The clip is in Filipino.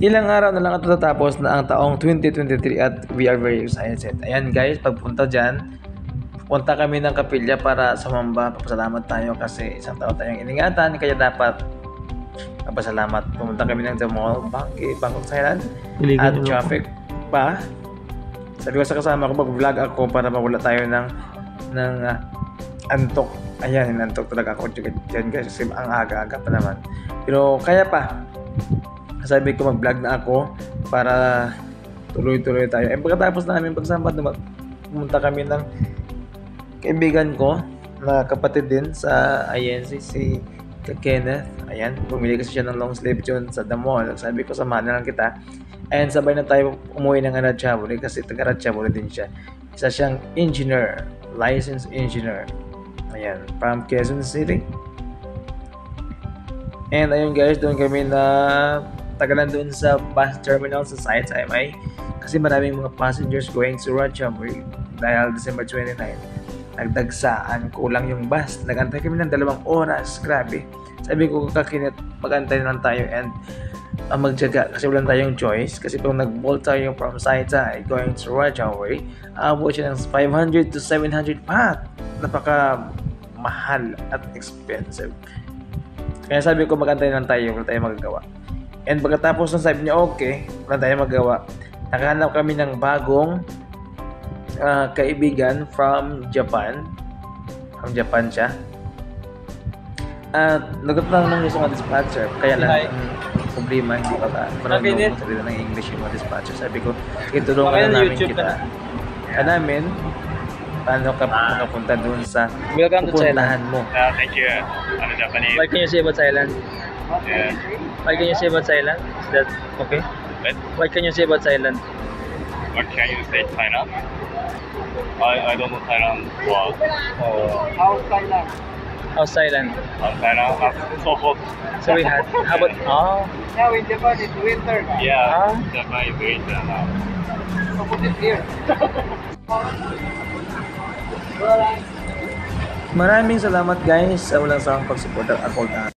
Ilang araw na lang at tatapos na ang taong 2023 at we are very excited. Ayan guys, pagpunta dyan, punta kami ng kapilya para sumamba. Papasalamat tayo kasi isang taon tayong iningatan, kaya dapat papasalamat. Pumunta kami ng The Mall, Bangkok, Thailand, at traffic pa. Sabi ko sa kasama ko, mag-vlog ako para mawala tayo ng antok. Ayan, inantok talaga ako dyan guys kasi ang aga-aga pa naman. Pero kaya pa. Sabi ko mag-vlog na ako para tuloy-tuloy tayo. Pagkatapos namin pagsamba, pumunta kami ng kaibigan ko na kapatid din sa INC, si Kenneth. Ayan, bumili kasi siya ng long sleeve yun sa The Mall. Sabi ko, samahan na lang kita. Ayan, sabay na tayo umuwi ng Ratchaburi kasi taga Ratchaburi din siya. Isa siyang engineer, licensed engineer. Ayan, from Quezon City. And ayun guys, doon kami na tagalan doon sa bus terminal sa site sa MI kasi maraming mga passengers going to Ratchaburi dahil December 29 nagdagsaan, kulang yung bus. Nagantay kami ng 2 oras, grabe. Sabi ko kakinit, mag-antay lang tayo and magtyaga kasi wala tayong choice kasi kung nag-bolt tayo from Saitay going to Ratchaburi, abot siya ng 500 to 700 baht. Napaka mahal at expensive. Kaya sabi ko mag-antay lang tayo, wala tayong magagawa. And pagkatapos ng sabi niya, okay, wala tayong magawa. Nakahanap kami ng bagong kaibigan from Japan. From Japan siya. At nagtatanong niya sa mga dispatcher. Kaya lang, problema, hindi pa marunong salita ng English yung mga dispatcher. Sabi ko, itulungan na namin kita. Kaya namin, paano ka makapunta doon sa pupuntahan mo. Thank you. I'm Japanese. What can you say about Thailand? Yeah. What can you say about Thailand? Is that okay? What can you say about Thailand? What can you say Thailand? I don't know Thailand well. How's Thailand? Thailand so hot. So we had. How about? Oh. Now in Japan it's winter. Yeah. Japan is winter now. So put it here. Maraming salamat guys sa walang sawang pagsuporta at